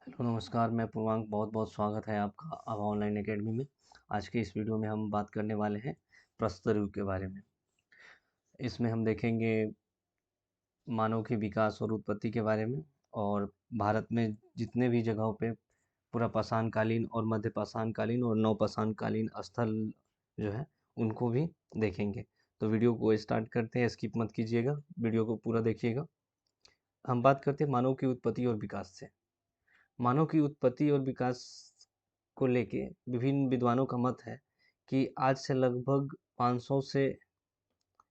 Hello नमस्कार, मैं पूर्वांक। बहुत बहुत स्वागत है आपका अब ऑनलाइन एकेडमी में। आज के इस वीडियो में हम बात करने वाले हैं प्रस्तुत युग के बारे में। इसमें हम देखेंगे मानव के विकास और उत्पत्ति के बारे में, और भारत में जितने भी जगहों पे पुरापाषाण कालीन और मध्यपाषाण कालीन और नवपाषाण कालीन स्थल जो है उनको भी देखेंगे। तो वीडियो को स्टार्ट करते हैं, स्किप मत कीजिएगा, वीडियो को पूरा देखिएगा। हम बात करते हैं मानव की उत्पत्ति और विकास से। मानव की उत्पत्ति और विकास को लेके विभिन्न विद्वानों का मत है कि आज से लगभग 500 से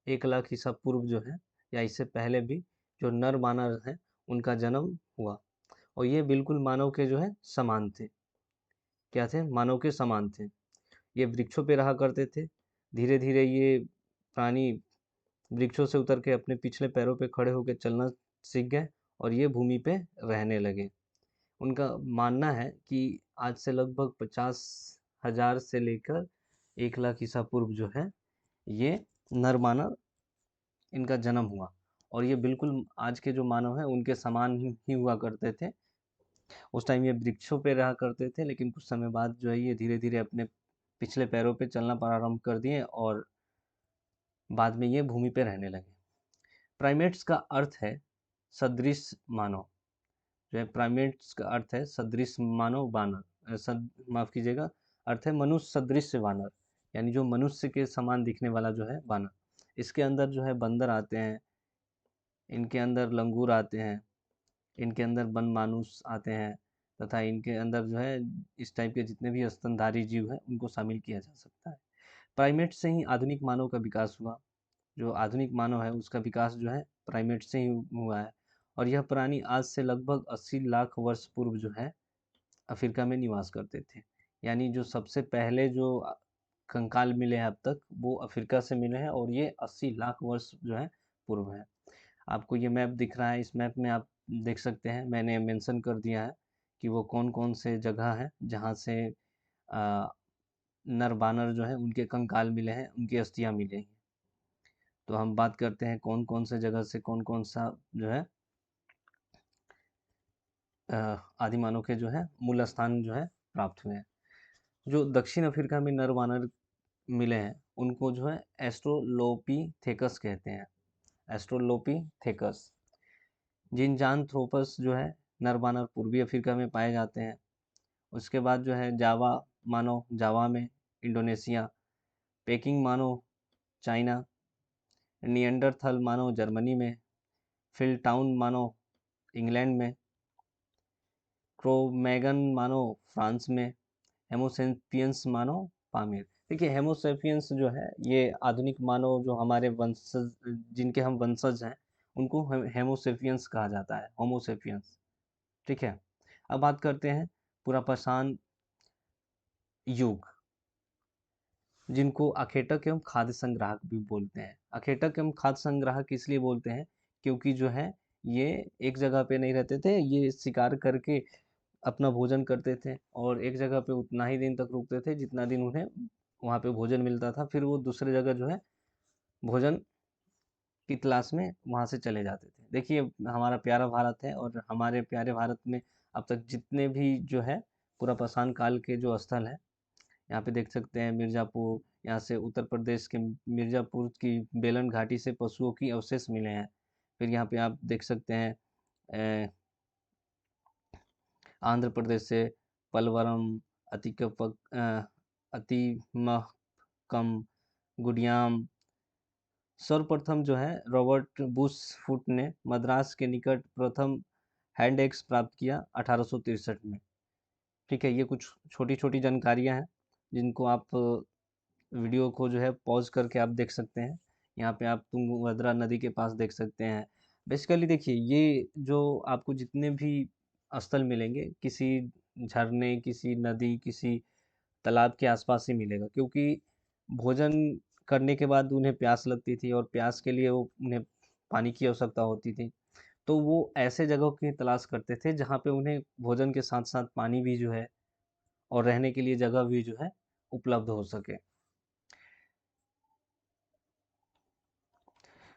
1 लाख ईसा पूर्व जो है, या इससे पहले भी, जो नर मानव हैं उनका जन्म हुआ। और ये बिल्कुल मानव के जो है समान थे। क्या थे? मानव के समान थे। ये वृक्षों पे रहा करते थे। धीरे धीरे ये प्राणी वृक्षों से उतर के अपने पिछले पैरों पे खड़े होकर चलना सीख गए, और ये भूमि पे रहने लगे। उनका मानना है कि आज से लगभग 50,000 से लेकर 1 लाख ईसा पूर्व जो है, ये नर मानव, इनका जन्म हुआ। और ये बिल्कुल आज के जो मानव हैं उनके समान ही हुआ करते थे। उस टाइम ये वृक्षों पे रहा करते थे, लेकिन कुछ समय बाद जो है ये धीरे धीरे अपने पिछले पैरों पे चलना प्रारंभ कर दिए, और बाद में ये भूमि पे रहने लगे। प्राइमेट्स का अर्थ है सदृश मानव। जो है प्राइमेट्स का अर्थ है सदृश मानव, बानर। माफ कीजिएगा, अर्थ है मनुष्य सदृश वानर, यानी जो मनुष्य के समान दिखने वाला जो है बानर। इसके अंदर जो है बंदर आते हैं, इनके अंदर लंगूर आते हैं, इनके अंदर वन मानुस आते हैं, तथा इनके अंदर जो है इस टाइप के जितने भी स्तनधारी जीव हैं उनको शामिल किया जा सकता है। प्राइमेट से ही आधुनिक मानव का विकास हुआ। जो आधुनिक मानव है उसका विकास जो है प्राइमेट से ही हुआ है। और यह प्राणी आज से लगभग 80 लाख वर्ष पूर्व जो है अफ्रीका में निवास करते थे। यानी जो सबसे पहले जो कंकाल मिले हैं अब तक, वो अफ्रीका से मिले हैं, और ये 80 लाख वर्ष जो है पूर्व है। आपको ये मैप दिख रहा है, इस मैप में आप देख सकते हैं, मैंने मेंशन कर दिया है कि वो कौन कौन से जगह है जहाँ से आ, नर बानर जो है उनके कंकाल मिले हैं, उनकी अस्थियां मिली हैं। तो हम बात करते हैं कौन कौन से जगह से कौन कौन सा जो है आदि मानव के जो है मूल स्थान जो है प्राप्त हुए हैं। जो दक्षिण अफ्रीका में नर वानर मिले हैं उनको जो है एस्ट्रोलोपिथेकस कहते हैं। एस्ट्रोलोपिथेकस। जिनजानथ्रोपस जो है नर वानर पूर्वी अफ्रीका में पाए जाते हैं। उसके बाद जो है जावा मानव, जावा में, इंडोनेशिया। पेकिंग मानव, चाइना। नियंडरथल मानव, जर्मनी में। फिलटाउन मानव, इंग्लैंड में। क्रोमैगन मानव, फ्रांस में। हेमोसेपियंस मानव, पामीर। देखिए, हेमोसेपियंस जो है ये आधुनिक मानव, जो हमारे वंशज, जिनके हम वंशज हैं, उनको हेमोसेपियंस कहा जाता है, होमोसेपियंस। ठीक है। अब बात करते हैं पुरापाषाण युग, जिनको अखेटक एवं खाद्य संग्राहक भी बोलते हैं। अखेटक एवं खाद्य संग्राहक इसलिए बोलते हैं क्योंकि जो है ये एक जगह पे नहीं रहते थे, ये शिकार करके अपना भोजन करते थे, और एक जगह पे उतना ही दिन तक रुकते थे जितना दिन उन्हें वहाँ पे भोजन मिलता था। फिर वो दूसरे जगह जो है भोजन की तलाश में वहाँ से चले जाते थे। देखिए, हमारा प्यारा भारत है, और हमारे प्यारे भारत में अब तक जितने भी जो है पुरापाषाण काल के जो स्थल है, यहाँ पे देख सकते हैं मिर्ज़ापुर। यहाँ से उत्तर प्रदेश के मिर्ज़ापुर की बेलन घाटी से पशुओं की अवशेष मिले हैं। फिर यहाँ पे आप देख सकते हैं आंध्र प्रदेश से पलवरम, अतिमकम, गुडियाम। सर्वप्रथम जो है रॉबर्ट बुशफुट ने मद्रास के निकट प्रथम हैंड एक्स प्राप्त किया 1863 में। ठीक है, ये कुछ छोटी छोटी जानकारियां हैं जिनको आप वीडियो को जो है पॉज करके आप देख सकते हैं। यहाँ पे आप तुंगभद्रा नदी के पास देख सकते हैं। बेसिकली देखिए, ये जो आपको जितने भी स्थल मिलेंगे, किसी झरने, किसी नदी, किसी तालाब के आसपास ही मिलेगा, क्योंकि भोजन करने के बाद उन्हें प्यास लगती थी, और प्यास के लिए वो उन्हें पानी की आवश्यकता होती थी। तो वो ऐसे जगहों की तलाश करते थे जहाँ पे उन्हें भोजन के साथ साथ पानी भी जो है और रहने के लिए जगह भी जो है उपलब्ध हो सके।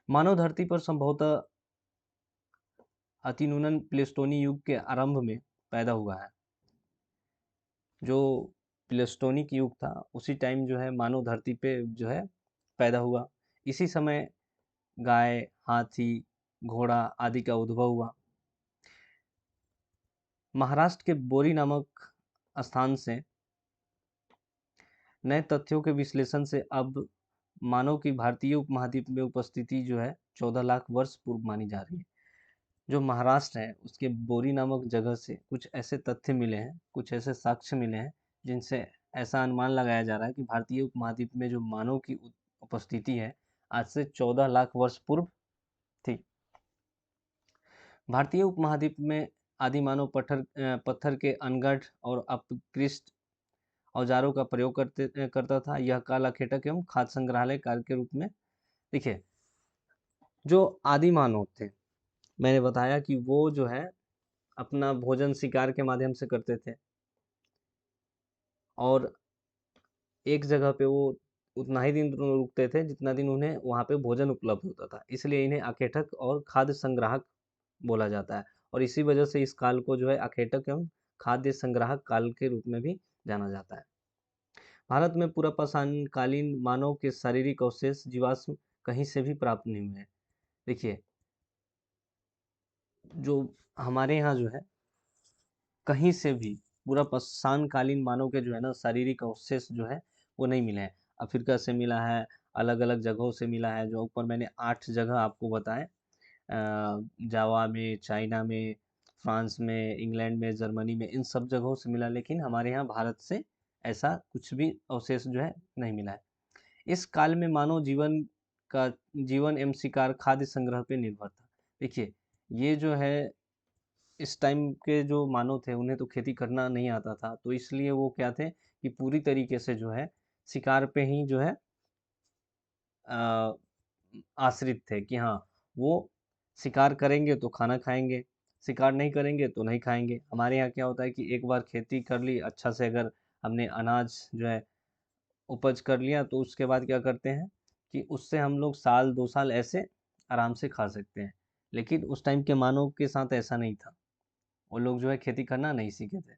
मानव धरती पर संभवतः अतिनूनन प्लेस्टोनी युग के आरंभ में पैदा हुआ है। जो प्लेटोनिक युग था उसी टाइम जो है मानव धरती पे जो है पैदा हुआ। इसी समय गाय, हाथी, घोड़ा आदि का उद्भव हुआ। महाराष्ट्र के बोरी नामक स्थान से नए तथ्यों के विश्लेषण से अब मानव की भारतीय उपमहाद्वीप में उपस्थिति जो है 14 लाख वर्ष पूर्व मानी जा रही है। जो महाराष्ट्र है उसके बोरी नामक जगह से कुछ ऐसे तथ्य मिले हैं, कुछ ऐसे साक्ष्य मिले हैं जिनसे ऐसा अनुमान लगाया जा रहा है कि भारतीय उपमहाद्वीप में जो मानव की उपस्थिति है आज से 14 लाख वर्ष पूर्व थी। भारतीय उपमहाद्वीप में आदि मानव पत्थर के अनगढ़ और अपकृष्ट औजारों का प्रयोग करता था। यह काल अखेटक एवं खाद्य संग्रहालय कार्य के रूप में, देखिए जो आदि मानव थे मैंने बताया कि वो जो है अपना भोजन शिकार के माध्यम से करते थे और एक जगह पे वो उतना ही दिन रुकते थे जितना दिन उन्हें वहाँ पे भोजन उपलब्ध होता था, इसलिए इन्हें अखेटक और खाद्य संग्राहक बोला जाता है। और इसी वजह से इस काल को जो है अखेटक एवं खाद्य संग्राहक काल के रूप में भी जाना जाता है। भारत में पुरापाषाणकालीन मानव के शारीरिक अवशेष जीवाश्म कहीं से भी प्राप्त नहीं हुए हैं। देखिए जो हमारे यहाँ जो है कहीं से भी पुरापाषाणकालीन मानव के जो है ना शारीरिक अवशेष जो है वो नहीं मिले हैं। अफ्रीका से मिला है, अलग अलग जगहों से मिला है, जो ऊपर मैंने 8 जगह आपको बताए, जावा में, चाइना में, फ्रांस में, इंग्लैंड में, जर्मनी में, इन सब जगहों से मिला, लेकिन हमारे यहाँ भारत से ऐसा कुछ भी अवशेष जो है नहीं मिला है। इस काल में मानव जीवन एवं शिकार खाद्य संग्रह पे निर्भर था। देखिए ये जो है इस टाइम के जो मानव थे उन्हें तो खेती करना नहीं आता था, तो इसलिए वो क्या थे कि पूरी तरीके से जो है शिकार पे ही जो है अ, आश्रित थे कि हाँ वो शिकार करेंगे तो खाना खाएंगे, शिकार नहीं करेंगे तो नहीं खाएंगे। हमारे यहाँ क्या होता है कि एक बार खेती कर ली अच्छा से, अगर हमने अनाज जो है उपज कर लिया तो उसके बाद क्या करते हैं कि उससे हम लोग साल 2 साल ऐसे आराम से खा सकते हैं। लेकिन उस टाइम के मानव के साथ ऐसा नहीं था, वो लोग जो है खेती करना नहीं सीखे थे।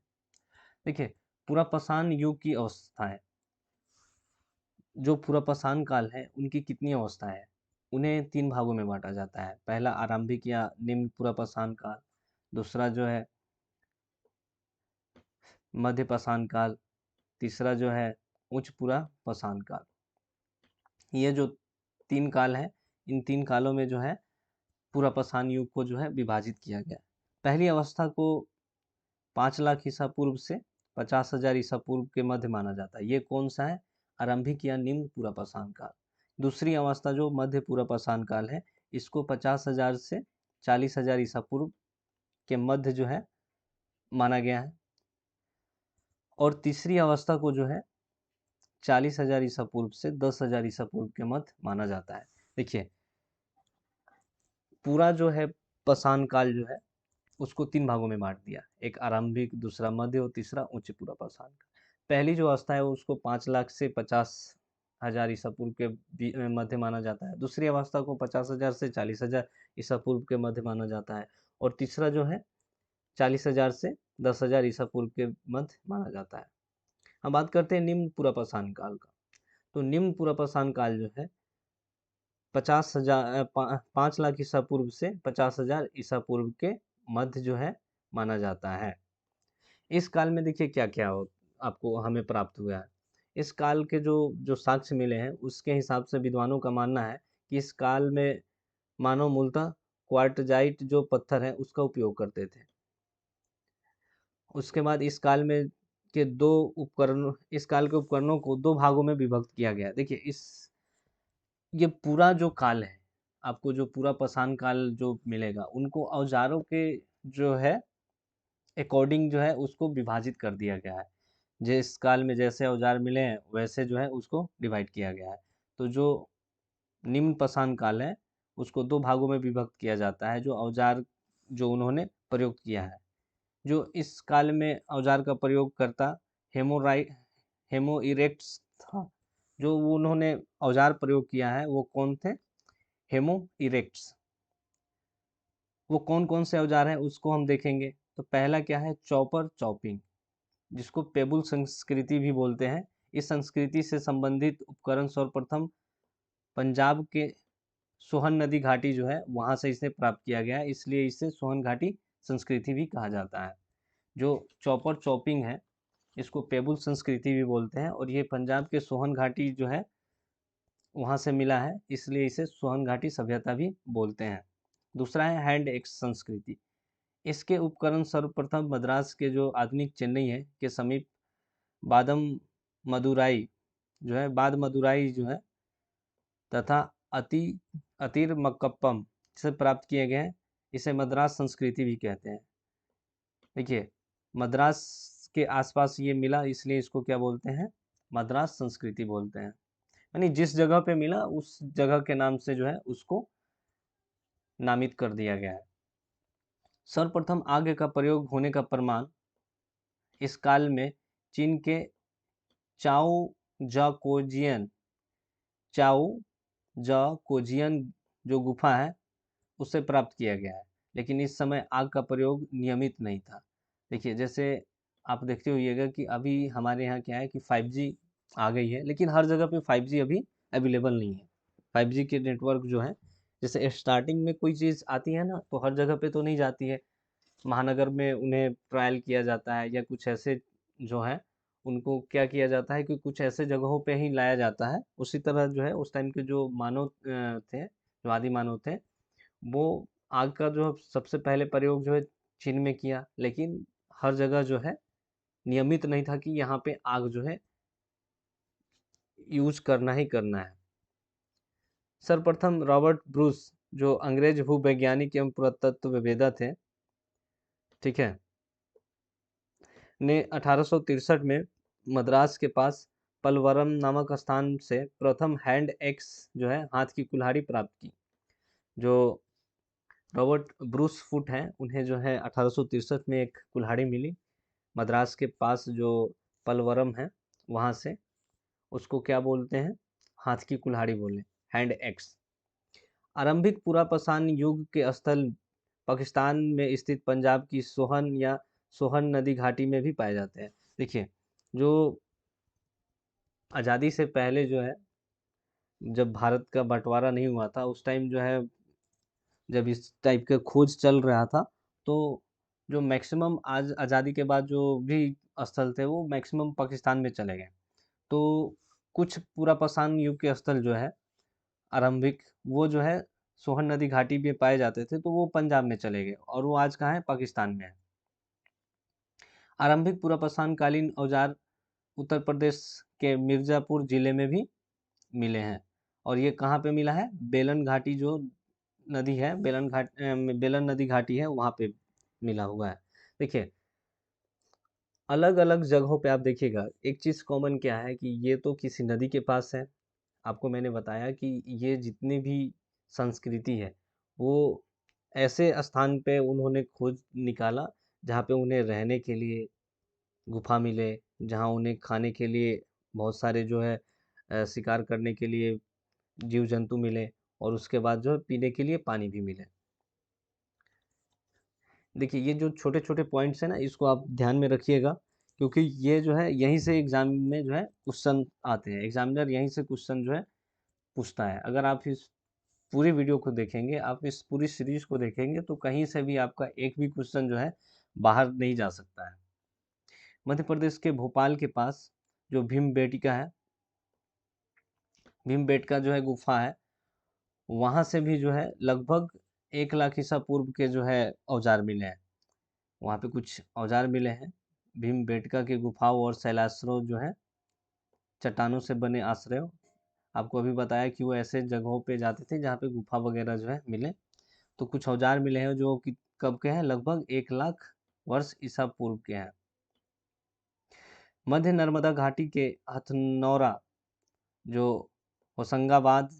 देखिए पुरापाषाण युग की अवस्थाएं, जो पुरापाषाण काल है उनकी कितनी अवस्थाएं हैं, उन्हें 3 भागों में बांटा जाता है। पहला आरंभिक या निम्न पुरापाषाण काल, दूसरा जो है मध्य पाषाण काल, तीसरा जो है उच्च पुरापाषाण काल। ये जो 3 काल है, इन 3 कालों में जो है पुरापाषाण युग को जो है विभाजित किया गया। पहली अवस्था को 5 लाख ईसा पूर्व से 50,000 ईसा पूर्व के मध्य माना जाता है। ये कौन सा है? आरंभिक या निम्न पुरापाषाण काल। दूसरी अवस्था जो मध्य पुरापाषाण काल है, इसको 50,000 से 40,000 ईसा पूर्व के मध्य जो है माना गया है। और तीसरी अवस्था को जो है 40,000 ईसा पूर्व से 10,000 ईसा पूर्व के मध्य माना जाता है। देखिए पूरा जो है पाषाण काल जो है उसको 3 भागों में बांट दिया, एक आरंभिक, दूसरा मध्य और तीसरा उच्च पुरापाषाण काल। पहली जो अवस्था है उसको 5 लाख से 50,000 ईसा पूर्व के मध्य माना जाता है। दूसरी अवस्था को 50,000 से 40,000 ईसा पूर्व के मध्य माना जाता है। और तीसरा जो है 40,000 से 10,000 ईसा पूर्व के मध्य माना जाता है। हम बात करते हैं निम्न पुरापाषाण काल का। तो निम्न पुरापाषाण काल जो है 5 लाख ईसा पूर्व से 50,000 ईसा पूर्व के मध्य जो है माना जाता है। इस काल में देखिए क्या क्या आपको हमें प्राप्त हुआ है। इस काल के जो जो साक्ष्य मिले हैं उसके हिसाब से विद्वानों का मानना है कि इस काल में मानव मूलतः क्वार्टजाइट जो पत्थर है उसका उपयोग करते थे। उसके बाद इस काल के उपकरणों को 2 भागों में विभक्त किया गया। देखिए ये पूरा जो काल है, आपको जो पूरा पाषाण काल जो मिलेगा उनको औजारों के जो है अकॉर्डिंग जो है उसको विभाजित कर दिया गया है। जिस काल में जैसे औजार मिले हैं वैसे जो है उसको डिवाइड किया गया है। तो जो निम्न पाषाण काल है उसको 2 भागों में विभक्त किया जाता है, जो औजार जो उन्होंने प्रयोग किया है। जो इस काल में औजार का प्रयोग करता हेमो इरेक्ट्स था। जो उन्होंने औजार प्रयोग किया है वो कौन थे? Haemo erects. वो कौन कौन से औजार हैं उसको हम देखेंगे। तो पहला क्या है, चॉपर चॉपिंग, जिसको पेबुल संस्कृति भी बोलते हैं। इस संस्कृति से संबंधित उपकरण सर्वप्रथम पंजाब के सोहन नदी घाटी जो है वहां से इसे प्राप्त किया गया है, इसलिए इसे सोहन घाटी संस्कृति भी कहा जाता है। जो चॉपर चॉपिंग है इसको पेबुल संस्कृति भी बोलते हैं, और ये पंजाब के सोहन घाटी जो है वहां से मिला है, इसलिए इसे सोहन घाटी सभ्यता भी बोलते हैं। दूसरा है हैंड एक्स संस्कृति। इसके उपकरण सर्वप्रथम मद्रास के जो आधुनिक चेन्नई है के समीप बादम मदुराई जो है बाद मदुराई जो है तथा अति अतिर मकप्पम से प्राप्त किए गए हैं। इसे मद्रास संस्कृति भी कहते हैं। देखिए, मद्रास के आसपास ये मिला, इसलिए इसको क्या बोलते हैं, मद्रास संस्कृति बोलते हैं। यानी जिस जगह पे मिला उस जगह के नाम से जो है उसको नामित कर दिया गया है। सर्वप्रथम आग का प्रयोग होने का प्रमाण इस काल में चीन के चाओ जाकोजियन चाओ जाकोजियन जो गुफा है उससे प्राप्त किया गया है, लेकिन इस समय आग का प्रयोग नियमित नहीं था। देखिए, जैसे आप देखते होइएगा कि अभी हमारे यहाँ क्या है कि 5G आ गई है, लेकिन हर जगह पे 5G अभी अवेलेबल नहीं है। 5G के नेटवर्क जो है, जैसे स्टार्टिंग में कोई चीज़ आती है ना तो हर जगह पे तो नहीं जाती है, महानगर में उन्हें ट्रायल किया जाता है, या कुछ ऐसे जो है उनको क्या किया जाता है कि कुछ ऐसे जगहों पे ही लाया जाता है। उसी तरह जो है उस टाइम के जो मानव थे, जो आदि मानव थे, वो आग का जो सबसे पहले प्रयोग जो है चीन में किया, लेकिन हर जगह जो है नियमित नहीं था कि यहाँ पे आग जो है यूज करना ही करना है। सर्वप्रथम रॉबर्ट ब्रूस जो अंग्रेज भूवैज्ञानिक एवं पुरातत्ववेत्ता थे, ठीक है, ने 1863 में मद्रास के पास पलवरम नामक स्थान से प्रथम हैंड एक्स जो है हाथ की कुल्हाड़ी प्राप्त की। जो रॉबर्ट ब्रूस फुट हैं उन्हें जो है 1863 में एक कुल्हाड़ी मिली मद्रास के पास, जो पलवरम है वहां से। उसको क्या बोलते हैं, हाथ की कुल्हाड़ी बोले, हैंड एक्स। आरंभिक पुरापाषाण युग के स्थल पाकिस्तान में स्थित पंजाब की सोहन या सोहन नदी घाटी में भी पाए जाते हैं। देखिए, जो आज़ादी से पहले जो है, जब भारत का बंटवारा नहीं हुआ था उस टाइम जो है, जब इस टाइप का खोज चल रहा था, तो जो मैक्सिमम आज आज़ादी के बाद जो भी स्थल थे वो मैक्सिमम पाकिस्तान में चले गए। तो कुछ पुरापाषाण युग के स्थल जो है आरंभिक, वो जो है सोहन नदी घाटी में पाए जाते थे, तो वो पंजाब में चले गए और वो आज कहाँ है, पाकिस्तान में है। आरंभिक पुरापाषाण कालीन औजार उत्तर प्रदेश के मिर्जापुर जिले में भी मिले हैं, और ये कहाँ पे मिला है, बेलन घाटी जो नदी है, बेलन नदी घाटी है वहाँ पे मिला हुआ है। देखिए, अलग अलग जगहों पे आप देखिएगा एक चीज़ कॉमन क्या है कि ये तो किसी नदी के पास है। आपको मैंने बताया कि ये जितनी भी संस्कृति है वो ऐसे स्थान पे उन्होंने खोज निकाला जहाँ पे उन्हें रहने के लिए गुफा मिले, जहाँ उन्हें खाने के लिए बहुत सारे जो है शिकार करने के लिए जीव जंतु मिले, और उसके बाद जो है पीने के लिए पानी भी मिले। देखिए, ये जो छोटे छोटे पॉइंट्स हैं ना इसको आप ध्यान में रखिएगा, क्योंकि ये जो है यहीं से एग्जाम में जो है क्वेश्चन आते हैं, एग्जामिनर यहीं से क्वेश्चन जो है पूछता है। अगर आप इस पूरी वीडियो को देखेंगे, आप इस पूरी सीरीज को देखेंगे, तो कहीं से भी आपका एक भी क्वेश्चन जो है बाहर नहीं जा सकता है। मध्य प्रदेश के भोपाल के पास जो भीमबेटका है, भीमबेटका जो है गुफा है, वहां से भी जो है लगभग 1 लाख ईसा पूर्व के जो है औजार मिले हैं। वहाँ पे कुछ औजार मिले हैं। भीमबेटका की गुफाओं और शैलाश्रयों जो है चट्टानों से बने आश्रयों, आपको अभी बताया कि वो ऐसे जगहों पे जाते थे जहाँ पे गुफा वगैरह जो है मिले। तो कुछ औजार मिले हैं जो कि कब के हैं, लगभग 1 लाख वर्ष ईसा पूर्व के हैं। मध्य नर्मदा घाटी के हथनौरा जो होशंगाबाद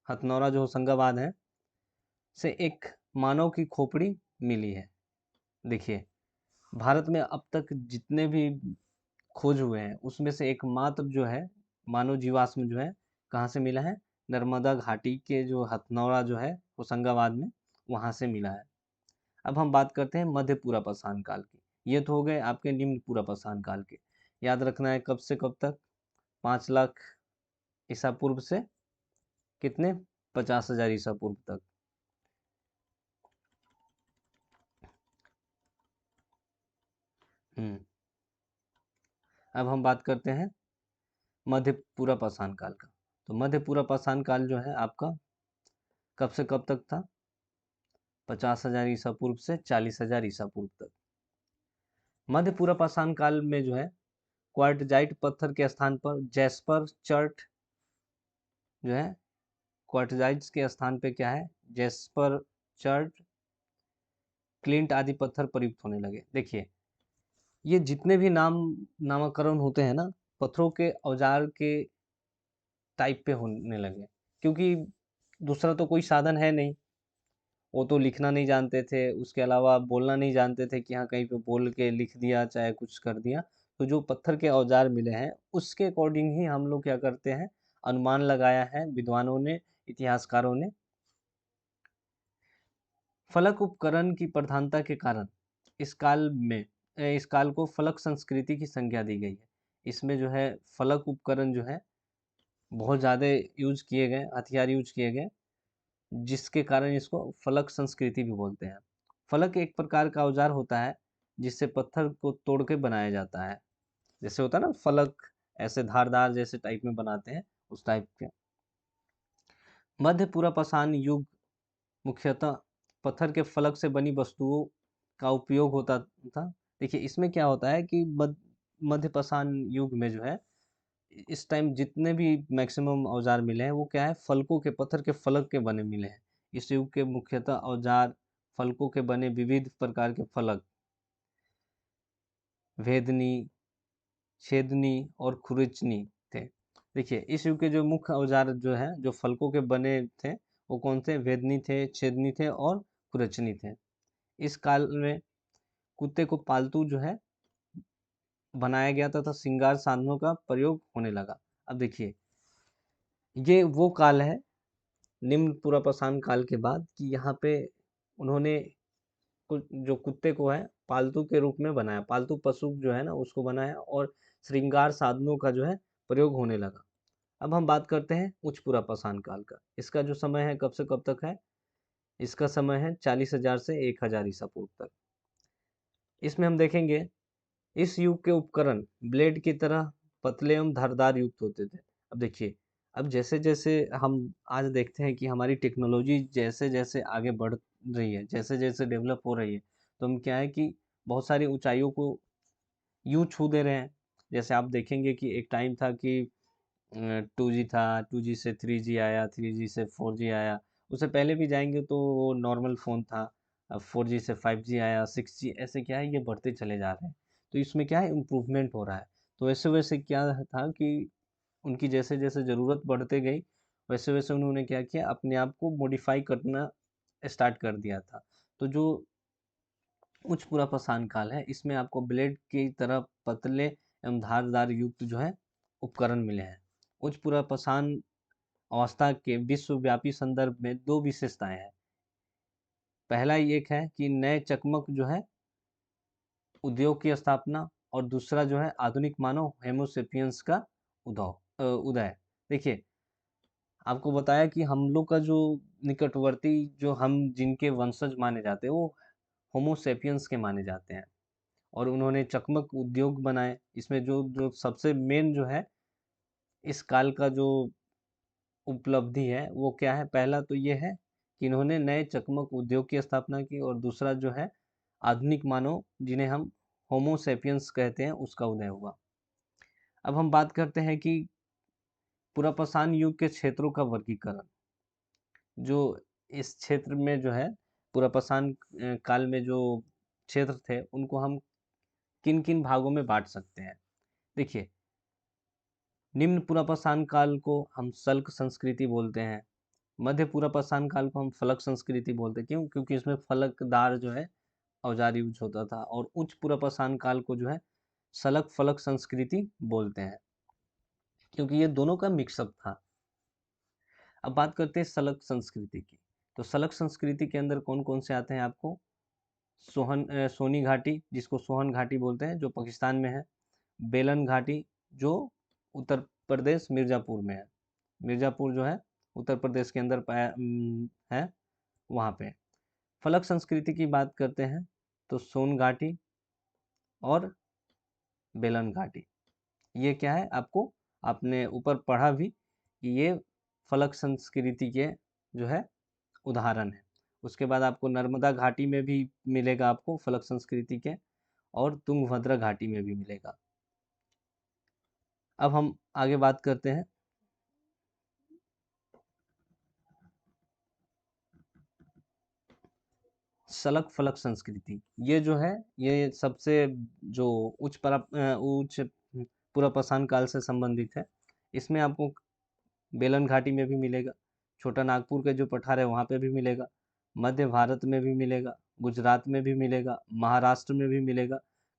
हथनौरा जो होशंगाबाद है से एक मानव की खोपड़ी मिली है। देखिए, भारत में अब तक जितने भी खोज हुए हैं उसमें से एकमात्र जो है मानव जीवाश्म जो है कहाँ से मिला है, नर्मदा घाटी के जो हथनौरा जो है होशंगाबाद में, वहां से मिला है। अब हम बात करते हैं मध्य पूर्वापाषाण काल की। ये तो हो गए आपके निम्न पूर्वापाषाण काल के। याद रखना है कब से कब तक, 5 लाख ईसा पूर्व से कितने, 50,000 ईसा पूर्व तक। अब हम बात करते हैं मध्य पूर्वापाषाण काल का। तो मध्य पूर्वापाषाण काल जो है आपका कब से कब तक था, 50,000 ईसा पूर्व से 40,000 ईसा पूर्व तक। मध्य पूर्वापाषाण काल में जो है क्वार्टजाइट पत्थर के स्थान पर जैस्पर चर्ट जो है, क्वार्टजाइट्स के स्थान पे क्या है, जैस्पर चर्ट, क्लिंट आदि पत्थर प्रयुक्त होने लगे। देखिए ये जितने भी नामकरण होते हैं ना, पत्थरों के औजार के टाइप पे होने लगे, क्योंकि दूसरा तो कोई साधन है नहीं। वो तो लिखना नहीं जानते थे, उसके अलावा बोलना नहीं जानते थे कि हाँ कहीं पे बोल के लिख दिया चाहे कुछ कर दिया। तो जो पत्थर के औजार मिले हैं उसके अकॉर्डिंग ही हम लोग क्या करते हैं, अनुमान लगाया है विद्वानों ने, इतिहासकारों ने। फलक उपकरण की प्रधानता के कारण इस काल को फलक संस्कृति की संज्ञा दी गई है। इसमें जो है फलक उपकरण जो है बहुत ज़्यादा यूज किए गए, हथियार यूज किए गए, जिसके कारण इसको फलक संस्कृति भी बोलते हैं। फलक एक प्रकार का औजार होता है जिससे पत्थर को तोड़ के बनाया जाता है। जैसे होता है ना फलक, ऐसे धारदार जैसे टाइप में बनाते हैं, उस टाइप के। मध्य पूर्वापाषाण युग मुख्यतः पत्थर के फलक से बनी वस्तुओं का उपयोग होता था। देखिए इसमें क्या होता है कि मध्य पाषाण युग में जो है इस टाइम जितने भी मैक्सिमम औजार मिले हैं वो क्या है, फलकों के, पत्थर के फलक के बने मिले हैं। इस युग के मुख्यतः औजार फलकों के बने विविध प्रकार के फलक, भेदनी, छेदनी और खुरचनी थे। देखिए इस युग के जो मुख्य औजार जो है जो फलकों के बने थे वो कौन थे, भेदनी थे, छेदनी थे और खुरचनी थे। इस काल में कुत्ते को पालतू जो है बनाया गया था, तथा श्रृंगार साधनों का प्रयोग होने लगा। अब देखिए ये वो काल है निम्न पूर्वापाषाण काल के बाद कि यहाँ पे उन्होंने जो कुत्ते को है पालतू के रूप में बनाया, पालतू पशु जो है ना उसको बनाया, और श्रृंगार साधनों का जो है प्रयोग होने लगा। अब हम बात करते हैं उच्च पूर्वापाषाण काल का। इसका जो समय है कब से कब तक है, इसका समय है 40,000 से 1,000 ईसा पूर्व तक। इसमें हम देखेंगे इस युग के उपकरण ब्लेड की तरह पतले एवं धारदार युक्त होते थे। अब देखिए अब जैसे जैसे हम आज देखते हैं कि हमारी टेक्नोलॉजी जैसे जैसे आगे बढ़ रही है, जैसे जैसे डेवलप हो रही है, तो हम क्या है कि बहुत सारी ऊंचाइयों को यूं छू दे रहे हैं। जैसे आप देखेंगे कि एक टाइम था कि 2G था, 2G से 3G आया, 3G से 4G आया। उससे पहले भी जाएंगे तो वो नॉर्मल फ़ोन था। अब 4G से 5G आया, 6G, ऐसे क्या है ये बढ़ते चले जा रहे हैं। तो इसमें क्या है इम्प्रूवमेंट हो रहा है। तो वैसे वैसे क्या था कि उनकी जैसे जैसे ज़रूरत बढ़ते गई, वैसे वैसे उन्होंने क्या किया, अपने आप को मॉडिफाई करना स्टार्ट कर दिया था। तो जो उच्च पूर्वापाषाण काल है इसमें आपको ब्लेड की तरह पतले एवं धारदार युक्त जो है उपकरण मिले हैं। उच्च पूर्वापाषाण अवस्था के विश्वव्यापी संदर्भ में दो विशेषताएं हैं। पहला एक है कि नए चकमक जो है उद्योग की स्थापना, और दूसरा जो है आधुनिक मानव हेमोसेपियंस का उदय। देखिए आपको बताया कि हम लोग का जो निकटवर्ती, जो हम जिनके वंशज माने जाते हैं वो होमोसेपियंस के माने जाते हैं। और उन्होंने चकमक उद्योग बनाए। इसमें जो जो सबसे मेन जो है इस काल का जो उपलब्धि है वो क्या है, पहला तो ये है कि इन्होंने नए चकमक उद्योग की स्थापना की, और दूसरा जो है आधुनिक मानव जिन्हें हम होमो सेपियंस कहते हैं उसका उदय हुआ। अब हम बात करते हैं कि पुरापाषाण युग के क्षेत्रों का वर्गीकरण। जो इस क्षेत्र में जो है पुरापाषाण काल में जो क्षेत्र थे उनको हम किन किन भागों में बांट सकते हैं। देखिए निम्न पुरापाषाण काल को हम शल्क संस्कृति बोलते हैं, मध्य पूर्वापाषाण काल को हम फलक संस्कृति बोलते हैं। क्यों, क्योंकि इसमें फलकदार जो है औजार यूज होता था। और उच्च पूर्वापाषाण काल को जो है सलक फलक संस्कृति बोलते हैं, क्योंकि ये दोनों का मिक्सअप था। अब बात करते हैं सलक संस्कृति की। तो सलक संस्कृति के अंदर कौन कौन से आते हैं आपको, सोनी घाटी, जिसको सोहन घाटी बोलते हैं, जो पाकिस्तान में है। बेलन घाटी, जो उत्तर प्रदेश मिर्ज़ापुर में है। मिर्ज़ापुर जो है उत्तर प्रदेश के अंदर है, वहाँ पे। फलक संस्कृति की बात करते हैं तो सोन घाटी और बेलन घाटी, ये क्या है, आपको आपने ऊपर पढ़ा भी कि ये फलक संस्कृति के जो है उदाहरण है। उसके बाद आपको नर्मदा घाटी में भी मिलेगा, आपको फलक संस्कृति के, और तुंगभद्रा घाटी में भी मिलेगा। अब हम आगे बात करते हैं सलक फलक संस्कृति। ये जो है, ये सबसे जो उच्च पुरापाषाण काल से संबंधित है। इसमें आपको बेलन घाटी में भी मिलेगा, छोटा नागपुर के जो पठार है वहाँ पे भी मिलेगा, मध्य भारत में भी मिलेगा, गुजरात में भी मिलेगा, महाराष्ट्र में भी मिलेगा,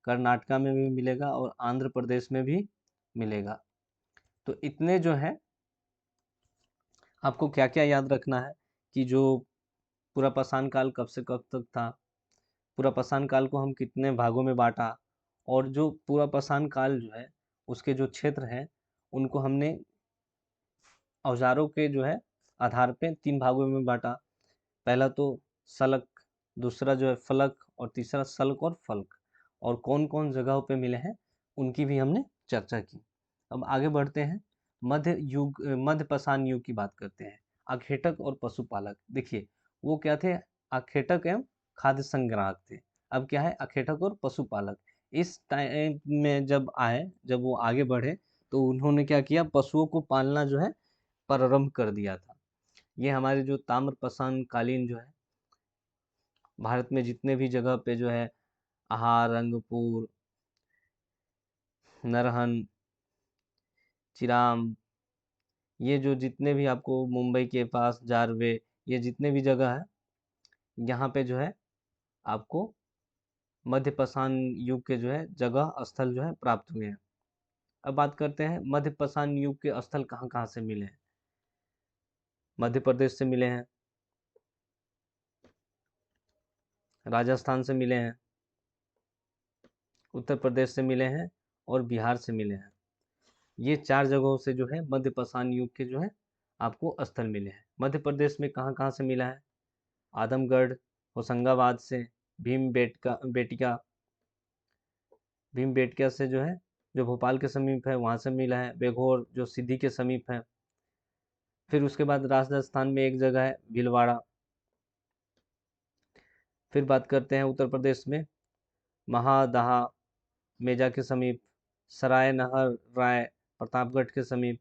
कर्नाटका में भी मिलेगा और आंध्र प्रदेश में भी मिलेगा। तो इतने जो है, आपको क्या क्या याद रखना है कि जो पुरापाषाण काल कब से कब तक था, पुरापाषाण काल को हम कितने भागों में बांटा, और जो पुरापाषाण काल जो है उसके जो क्षेत्र हैं उनको हमने औजारों के जो है आधार पे 3 भागों में बांटा। पहला तो सलक, दूसरा जो है फलक, और तीसरा सल्क और फल्क। और कौन कौन जगहों पे मिले हैं उनकी भी हमने चर्चा की। अब आगे बढ़ते हैं, मध्य पाषाण युग की बात करते हैं। आखेटक और पशुपालक, देखिए वो क्या थे, आखेटक एवं खाद्य संग्राहक थे। अब क्या है, आखेटक और पशुपालक इस टाइम में जब आए, जब वो आगे बढ़े, तो उन्होंने क्या किया, पशुओं को पालना जो है प्रारंभ कर दिया था। ये हमारे जो ताम्रपाषाण कालीन जो है, भारत में जितने भी जगह पे जो है, आहार, रंगपुर, नरहन, चिराम, ये जो जितने भी आपको मुंबई के पास जारवे, ये जितने भी जगह है, यहाँ पे जो है आपको मध्य पाषाण युग के जो है जगह स्थल जो है प्राप्त हुए हैं। अब बात करते हैं मध्य पाषाण युग के स्थल कहाँ कहाँ से मिले हैं। मध्य प्रदेश से मिले हैं, राजस्थान से मिले हैं, उत्तर प्रदेश से मिले हैं और बिहार से मिले हैं। ये 4 जगहों से जो है मध्य पाषाण युग के जो है आपको स्थल मिले हैं। मध्य प्रदेश में कहाँ कहाँ से मिला है, आदमगढ़, होशंगाबाद से, बेटिका, भीम बेटका से जो है, जो भोपाल के समीप है वहाँ से मिला है। बेघोर जो सिद्धि के समीप है। फिर उसके बाद राजस्थान में एक जगह है भीलवाड़ा। फिर बात करते हैं उत्तर प्रदेश में, महादहा, मेजा के समीप, सराय नहर राय, प्रतापगढ़ के समीप।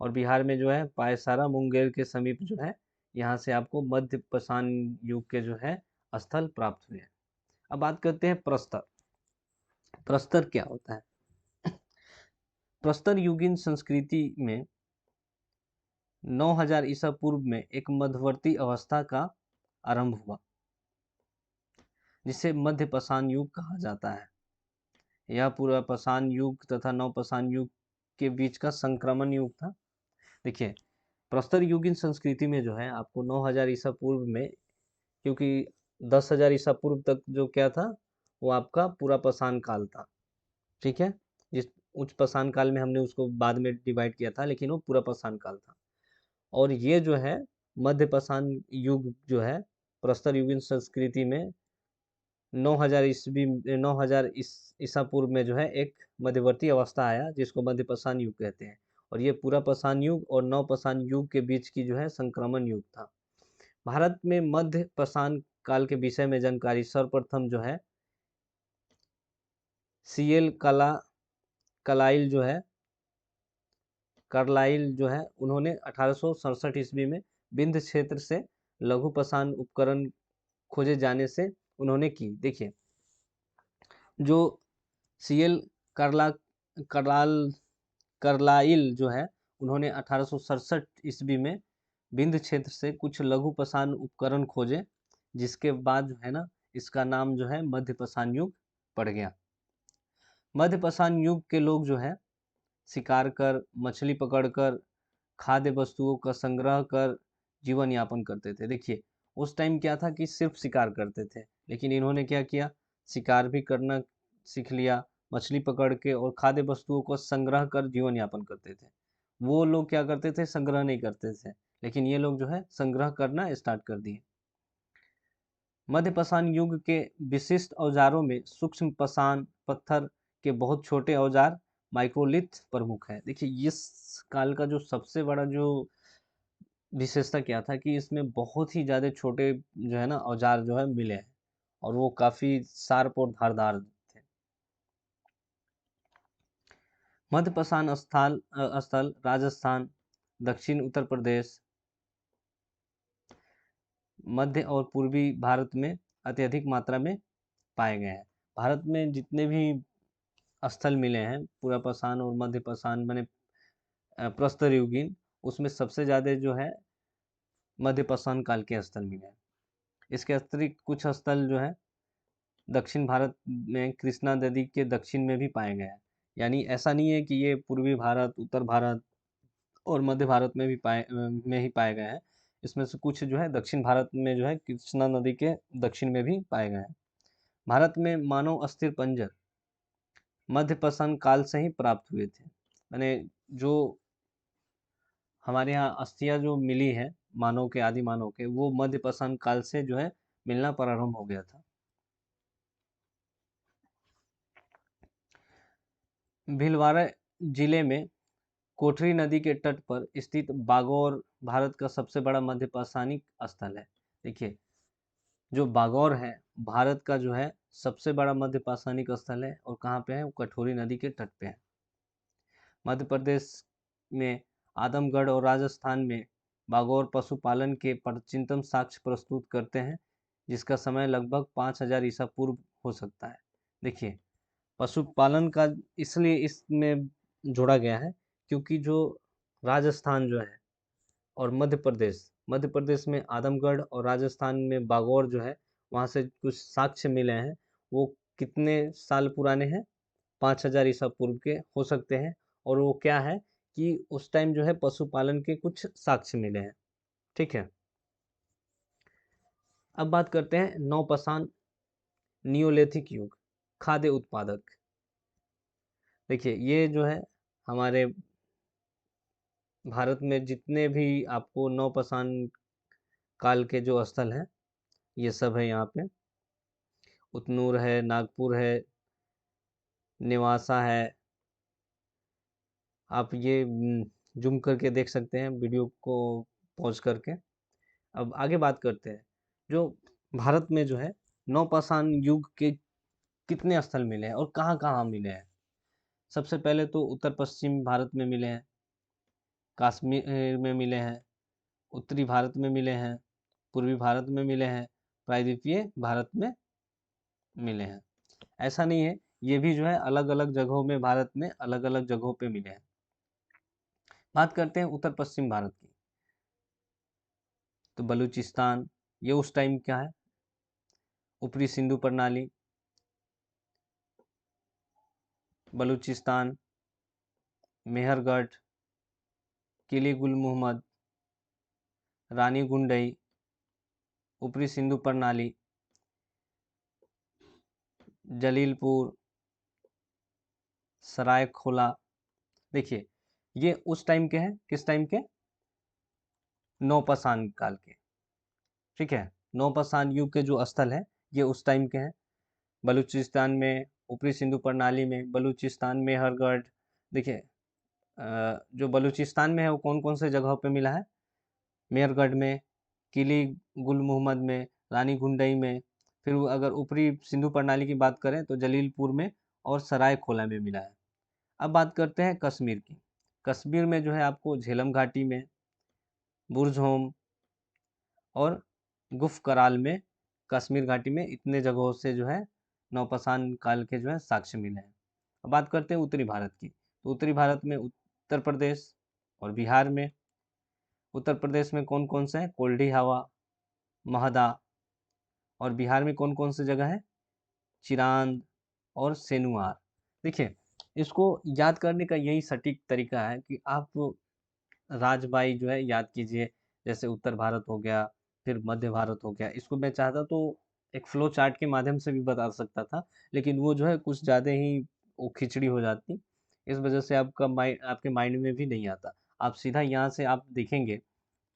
और बिहार में जो है पायसारा, मुंगेर के समीप जो है, यहाँ से आपको मध्य पाषाण युग के जो है स्थल प्राप्त हुए हैं। अब बात करते हैं प्रस्तर। प्रस्तर क्या होता है। प्रस्तर युगीन संस्कृति में 9000 ईसा पूर्व में एक मध्यवर्ती अवस्था का आरंभ हुआ, जिसे मध्य पाषाण युग कहा जाता है। यह पूरा पाषाण युग तथा नवपाषाण युग के बीच का संक्रमण युग था। देखिए, प्रस्तर युगीन संस्कृति में जो है आपको 9000 ईसा पूर्व में, क्योंकि 10,000 ईसा पूर्व तक जो क्या था, वो आपका पूरा पाषाण काल था। ठीक है, जिस उच्च पाषाण काल में हमने उसको बाद में डिवाइड किया था, लेकिन वो पूरा पाषाण काल था। और ये जो है मध्य पाषाण युग जो है, प्रस्तर युगीन संस्कृति में 9000 ईसा पूर्व में जो है एक मध्यवर्ती अवस्था आया, जिसको मध्य पाषाण युग कहते हैं। और ये पूरा पाषाण युग और नव पाषाण युग के बीच की जो है संक्रमण युग था। भारत में मध्य पाषाण काल के विषय में जानकारी सर्वप्रथम जो है सीएल कलाइल जो है, कार्लाइल जो है, उन्होंने 1867 ईस्वी में विंध्य क्षेत्र से लघु पाषाण उपकरण खोजे जाने से उन्होंने की। देखिए, जो सीएल कार्ला कार्लाल कार्लाइल जो है, उन्होंने 1867 ईस्वी में विंध्य क्षेत्र से कुछ लघु पाषाण उपकरण खोजे, जिसके बाद जो है ना, इसका नाम जो है मध्य पाषाण युग पड़ गया। मध्य पाषाण युग के लोग जो है शिकार कर, मछली पकड़कर, खाद्य वस्तुओं का संग्रह कर जीवन यापन करते थे। देखिए, उस टाइम क्या था कि सिर्फ शिकार करते थे, लेकिन इन्होंने क्या किया, शिकार भी करना सीख लिया, मछली पकड़ के और खाद्य वस्तुओं को संग्रह कर जीवन यापन करते थे। वो लोग क्या करते थे, संग्रह नहीं करते थे, लेकिन ये लोग जो है संग्रह करना स्टार्ट कर दिए। मध्य पाषाण युग के विशिष्ट औजारों में सूक्ष्म पाषाण पत्थर के बहुत छोटे औजार माइक्रोलिथ प्रमुख है। देखिए इस काल का जो सबसे बड़ा जो विशेषता क्या था कि इसमें बहुत ही ज्यादा छोटे जो है ना औजार जो है मिले हैं, और वो काफी शार्प और धारदार थे। मध्य पाषाण स्थल राजस्थान, दक्षिण उत्तर प्रदेश, मध्य और पूर्वी भारत में अत्यधिक मात्रा में पाए गए हैं। भारत में जितने भी स्थल मिले हैं, पूरा पाषाण और मध्य पाषाण माने प्रस्तर युगीन, उसमें सबसे ज्यादा जो है मध्य पाषाण काल के स्थल मिले हैं। इसके अतिरिक्त कुछ स्थल जो है दक्षिण भारत में कृष्णा नदी के दक्षिण में भी पाए गए हैं। यानी ऐसा नहीं है कि ये पूर्वी भारत, उत्तर भारत और मध्य भारत में भी में ही पाए गए हैं। इसमें से कुछ जो है दक्षिण भारत में जो है कृष्णा नदी के दक्षिण में भी पाए गए हैं। भारत में मानव अस्थिर पंजर मध्य पाषाण काल से ही प्राप्त हुए थे। मैंने जो हमारे यहाँ अस्थियां जो मिली है मानव के, आदि मानव के, वो मध्य पाषाण काल से जो है मिलना प्रारंभ हो गया था। भीलवाड़ा जिले में कोठरी नदी के तट पर स्थित बागौर भारत का सबसे बड़ा मध्य पाषाणिक स्थल है। देखिए जो बागौर है भारत का जो है सबसे बड़ा मध्य पाषाणिक स्थल है, और कहाँ पे है, वो कटोरी नदी के तट पे है। मध्य प्रदेश में आदमगढ़ और राजस्थान में बागौर पशुपालन के प्राचीनतम साक्ष्य प्रस्तुत करते हैं, जिसका समय लगभग 5000 ईसा पूर्व हो सकता है। देखिए पशुपालन का इसलिए इसमें जोड़ा गया है क्योंकि जो राजस्थान जो है और मध्य प्रदेश में आदमगढ़ और राजस्थान में बागौर जो है, वहाँ से कुछ साक्ष्य मिले हैं। वो कितने साल पुराने हैं, 5000 ईसा पूर्व के हो सकते हैं। और वो क्या है कि उस टाइम जो है पशुपालन के कुछ साक्ष्य मिले हैं। ठीक है, अब बात करते हैं नवपाषाण नियोलिथिक युग, खाद्य उत्पादक। देखिए ये जो है हमारे भारत में जितने भी आपको नवपाषाण काल के जो स्थल हैं, ये सब है यहाँ पे। उतनूर है, नागपुर है, नेवासा है। आप ये जूम करके देख सकते हैं वीडियो को पॉज करके। अब आगे बात करते हैं जो भारत में जो है नवपाषाण युग के कितने स्थल मिले हैं और कहाँ कहाँ मिले हैं। सबसे पहले तो उत्तर पश्चिम भारत में मिले हैं, कश्मीर में मिले हैं, उत्तरी भारत में मिले हैं, पूर्वी भारत में मिले हैं, प्रायद्वीपीय भारत में मिले हैं। ऐसा नहीं है, ये भी जो है अलग अलग जगहों में, भारत में अलग अलग जगहों पे मिले हैं। बात करते हैं उत्तर पश्चिम भारत की, तो बलूचिस्तान, ये उस टाइम क्या है, ऊपरी सिंधु प्रणाली, बलूचिस्तान, मेहरगढ़, किली गुल मोहम्मद, रानी गुंडई, ऊपरी सिंधु प्रणाली, जलीलपुर, सराय खोला। देखिए ये उस टाइम के हैं, किस टाइम के, नौपाषाण काल के। ठीक है, नौपाषाण युग के जो स्थल है ये उस टाइम के हैं। बलूचिस्तान में, ऊपरी सिंधु प्रणाली में, बलूचिस्तान में मेहरगढ़। देखिए जो बलूचिस्तान में है वो कौन कौन से जगहों पे मिला है, मेहरगढ़ में, किली गुल मोहम्मद में, रानी गुंडई में। फिर अगर ऊपरी सिंधु प्रणाली की बात करें तो जलीलपुर में और सराय खोला में मिला है। अब बात करते हैं कश्मीर की। कश्मीर में जो है आपको झेलम घाटी में, बुर्जहोम और गुफ कराल में, कश्मीर घाटी में, इतने जगहों से जो है नौपाषाण काल के जो है साक्ष्य मिले हैं। अब बात करते हैं उत्तरी भारत की, तो उत्तरी भारत में उत्तर प्रदेश और बिहार में। उत्तर प्रदेश में कौन कौन से हैं, कोल्डी हवा, महदा, और बिहार में कौन कौन सी जगह है, चिरांद और सेनुआर। देखिए इसको याद करने का यही सटीक तरीका है कि आप राजबाई जो है याद कीजिए, जैसे उत्तर भारत हो गया, फिर मध्य भारत हो गया। इसको मैं चाहता तो एक फ्लो चार्ट के माध्यम से भी बता सकता था, लेकिन वो जो है कुछ ज़्यादा ही वो खिचड़ी हो जाती। इस वजह से आपके माइंड में भी नहीं आता। आप सीधा यहाँ से आप देखेंगे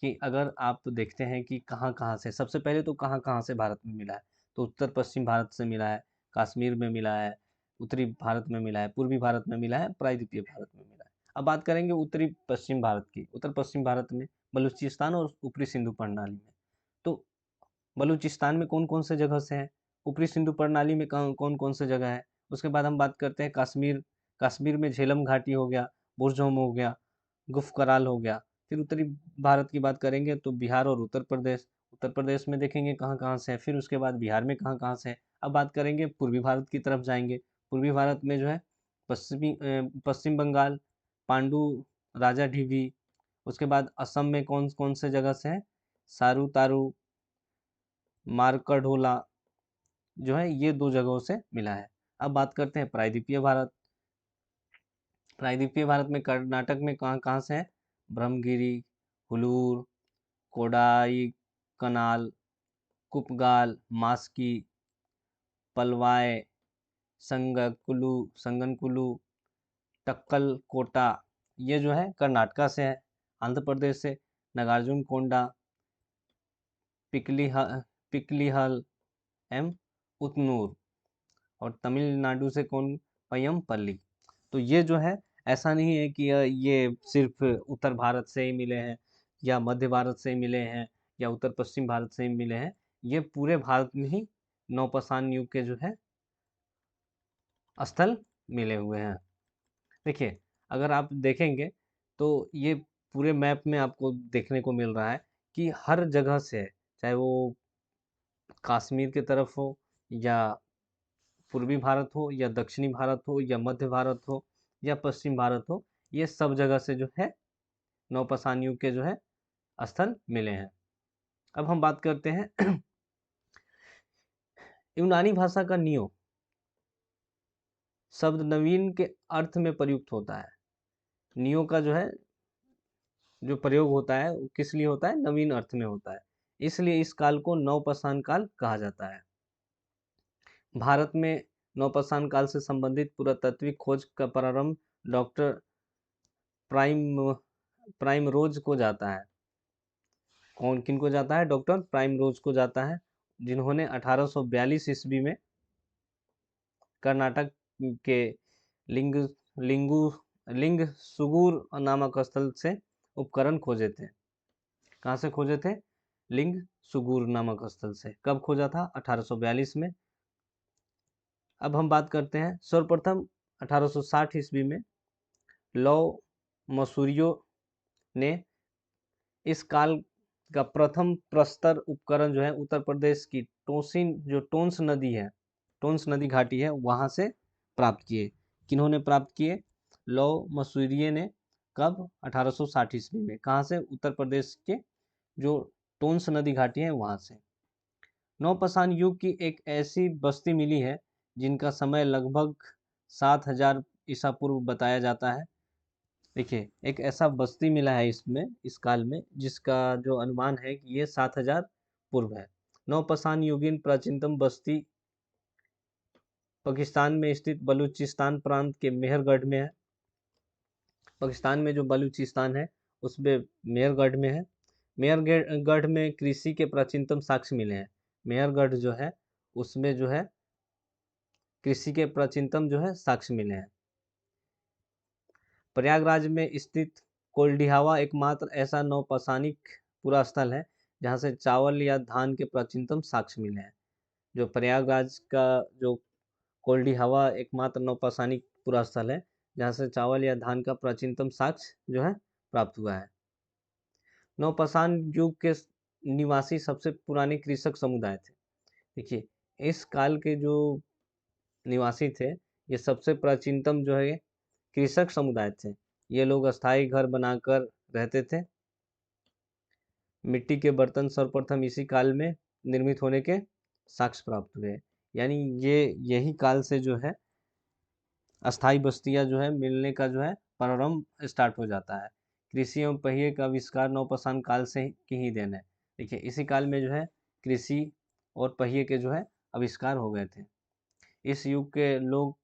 कि अगर आप देखते हैं कि कहाँ-कहाँ से, सबसे पहले तो कहाँ-कहाँ से भारत में मिला है, तो उत्तर-पश्चिम भारत से मिला है, कश्मीर में मिला है, उत्तरी भारत में मिला है, पूर्वी भारत में मिला है, प्रायद्वीपीय भारत में मिला है। अब बात करेंगे उत्तरी पश्चिम भारत की। उत्तर-पश्चिम भारत में बलूचिस्तान और ऊपरी सिंधु प्रणाली में। तो बलूचिस्तान में कौन-कौन से जगह से है? ऊपरी सिंधु प्रणाली में कौन-कौन से जगह है? उसके बाद हम बात करते हैं कश्मीर। कश्मीर में झेलम घाटी हो गया, बुरज़ोम हो गया, गुफ कराल हो गया। फिर उत्तरी भारत की बात करेंगे तो बिहार और उत्तर प्रदेश। उत्तर प्रदेश में देखेंगे कहाँ-कहाँ से है, फिर उसके बाद बिहार में कहाँ-कहाँ से है। अब बात करेंगे पूर्वी भारत की तरफ जाएँगे। पूर्वी भारत में जो है पश्चिम बंगाल, पांडु, राजा ढीवी। उसके बाद असम में कौन-कौन से जगह से है? सारू तारू, मारकढ़ोला जो है ये 2 जगहों से मिला है। अब बात करते हैं प्रायद्वीपीय भारत। प्रायद्वीपीय भारत में कर्नाटक में कहाँ-कहाँ से है? ब्रह्मगिरी, हुलूर, कोडाईकनाल, कुपगाल, मास्की, पलवाय, संगनकुलु, टक्कलकोटा, ये जो है कर्नाटका से है। आंध्र प्रदेश से नागार्जुन कोंडा, पिकलिह पिकलिहल एम उतनूर, और तमिलनाडु से कौन? पय्यमपल्ली। तो ये जो है ऐसा नहीं है कि ये सिर्फ उत्तर भारत से ही मिले हैं या मध्य भारत से ही मिले हैं या उत्तर पश्चिम भारत से ही मिले हैं। ये पूरे भारत में ही नौपाषाण युग के जो है स्थल मिले हुए हैं। देखिए, अगर आप देखेंगे तो ये पूरे मैप में आपको देखने को मिल रहा है कि हर जगह से है, चाहे वो कश्मीर की तरफ हो या पूर्वी भारत हो या दक्षिणी भारत हो या मध्य भारत हो या पश्चिम भारत हो, ये सब जगह से जो है नौपाषाण युग के जो है स्थल मिले हैं। अब हम बात करते हैं यूनानी भाषा का नियो शब्द नवीन के अर्थ में प्रयुक्त होता है। नियो का जो है जो प्रयोग होता है वो किस लिए होता है? नवीन अर्थ में होता है। इसलिए इस काल को नवपाषाण काल कहा जाता है। भारत में नवपाषाण काल से संबंधित पुरातात्विक खोज का प्रारंभ डॉक्टर प्राइम प्राइमरोज को जाता है। किनको जाता है? डॉक्टर प्राइमरोज को जाता है, जिन्होंने 1842 ईस्वी में कर्नाटक के लिंग लिंगू लिंग सुगुर नामक स्थल से उपकरण खोजे थे। कहाँ से खोजे थे? लिंग सुगुर नामक स्थल से। कब खोजा था? 1842 में। अब हम बात करते हैं सर्वप्रथम 1860 ईस्वी में लौ मसूरियो ने इस काल का प्रथम प्रस्तर उपकरण जो है उत्तर प्रदेश की टोंस नदी है, टोंस नदी घाटी है, वहां से प्राप्त किए। किन्होंने प्राप्त किए? लौ मसूरिये ने। कब? 1860 ईस्वी में। कहाँ से? उत्तर प्रदेश के जो टोंस नदी घाटी है वहां से। नवपाषाण युग की एक ऐसी बस्ती मिली है जिनका समय लगभग 7000 ईसा पूर्व बताया जाता है। देखिए, एक ऐसा बस्ती मिला है इसमें इस काल में जिसका जो अनुमान है कि ये 7000 पूर्व है। नवपाषाण युगीन प्राचीनतम बस्ती पाकिस्तान में स्थित बलूचिस्तान प्रांत के मेहरगढ़ में है। पाकिस्तान में जो बलूचिस्तान है उसमें मेहरगढ़ में है। मेहरगढ़ में कृषि के प्राचीनतम साक्ष्य मिले हैं। मेहरगढ़ जो है उसमें जो है कृषि के प्राचीनतम जो है साक्ष्य मिले हैं। प्रयागराज में स्थित कोल्डिहावा एकमात्र ऐसा नवपाषाणिक पुरा स्थल है जहाँ से चावल या धान के प्राचीनतम साक्ष्य मिले हैं। जो प्रयागराज का जो कोल्डिहावा एकमात्र नवपाषाणिक पुरा स्थल है जहाँ से चावल या धान का प्राचीनतम साक्ष्य जो है प्राप्त हुआ है। नवपाषाण युग के निवासी सबसे पुराने कृषक समुदाय थे। देखिए, इस काल के जो निवासी थे ये सबसे प्राचीनतम जो है कृषक समुदाय थे। ये लोग अस्थायी घर बनाकर रहते थे। मिट्टी के बर्तन सर्वप्रथम इसी काल में निर्मित होने के साक्ष्य प्राप्त हुए। यानी ये यही काल से जो है अस्थाई बस्तियां जो है मिलने का जो है प्रारंभ स्टार्ट हो जाता है। कृषि एवं पहिए का आविष्कार नवपाषाण काल से की ही देन है। देखिए, इसी काल में जो है कृषि और पहिए के जो है आविष्कार हो गए थे। इस युग के लोग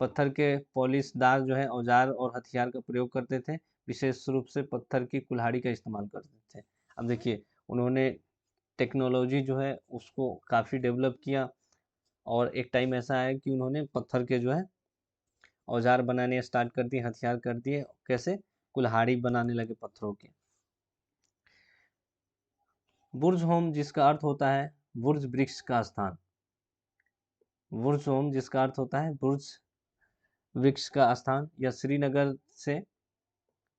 पत्थर के पॉलिशदार जो है औजार और हथियार का प्रयोग करते थे, विशेष रूप से पत्थर की कुल्हाड़ी का इस्तेमाल करते थे। अब देखिए, उन्होंने टेक्नोलॉजी जो है उसको काफ़ी डेवलप किया, और एक टाइम ऐसा आया कि उन्होंने पत्थर के जो है औजार बनाने स्टार्ट कर दिए, हथियार कर दिए। कैसे? कुल्हाड़ी बनाने लगे पत्थरों के। बुर्ज होम, जिसका अर्थ होता है बुर्ज वृक्ष का स्थान। बुर्ज होम, जिसका अर्थ होता है बुर्ज वृक्ष का स्थान, यह श्रीनगर से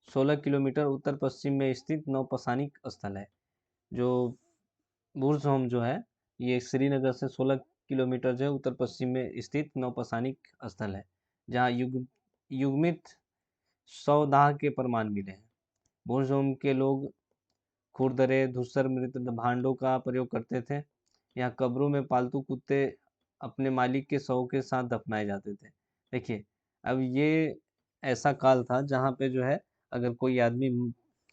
16 किलोमीटर उत्तर पश्चिम में स्थित नौपसानिक स्थल है। जो बुर्ज होम जो है, ये श्रीनगर से 16 किलोमीटर जो है उत्तर पश्चिम में स्थित नौपसानिक स्थल है, जहाँ युग्मित सौदाह के प्रमाण मिले हैं। बुर्ज होम के लोग खुरदरे, धूसर, मृत भांडों का प्रयोग करते थे। यहाँ कब्रों में पालतू कुत्ते अपने मालिक के शव के साथ दफनाए जाते थे। देखिए, अब ये ऐसा काल था जहाँ पे जो है, अगर कोई आदमी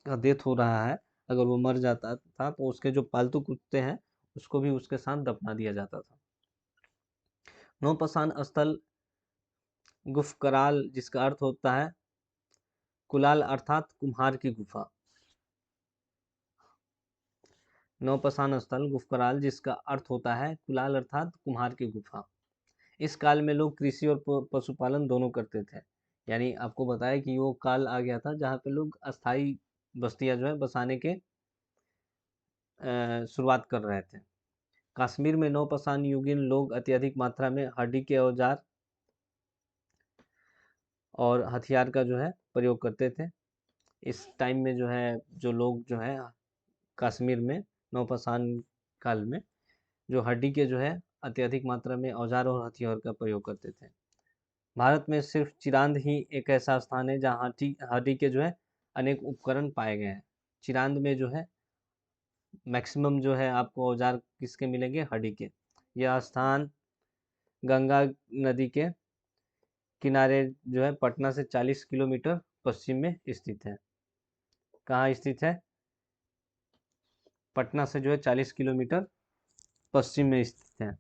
का डेथ हो रहा है, अगर वो मर जाता था, तो उसके जो पालतू कुत्ते हैं उसको भी उसके साथ दफना दिया जाता था। नौपसान स्थल गुफकराल, जिसका अर्थ होता है कुलाल अर्थात कुम्हार की गुफा। नौपसान स्थल गुफकराल, जिसका अर्थ होता है कुलाल अर्थात कुम्हार की गुफा। इस काल में लोग कृषि और पशुपालन दोनों करते थे। यानी आपको बताया कि वो काल आ गया था जहाँ पे लोग अस्थाई बस्तियां जो है बसाने के शुरुआत कर रहे थे। कश्मीर में नौपसान युगीन लोग अत्यधिक मात्रा में हड्डी के औजार और हथियार का जो है प्रयोग करते थे। इस टाइम में जो है, जो लोग जो है कश्मीर में नौपसान काल में जो हड्डी के जो है अत्यधिक मात्रा में औजार और हथियार का प्रयोग करते थे। भारत में सिर्फ चिरांद ही एक ऐसा स्थान है जहाँ हड्डी के जो है अनेक उपकरण पाए गए हैं। चिरांद में जो है मैक्सिमम जो है आपको औजार किसके मिलेंगे? हड्डी के। यह स्थान गंगा नदी के किनारे जो है पटना से 40 किलोमीटर पश्चिम में स्थित है। कहाँ स्थित है? पटना से जो है 40 किलोमीटर पश्चिम में स्थित है।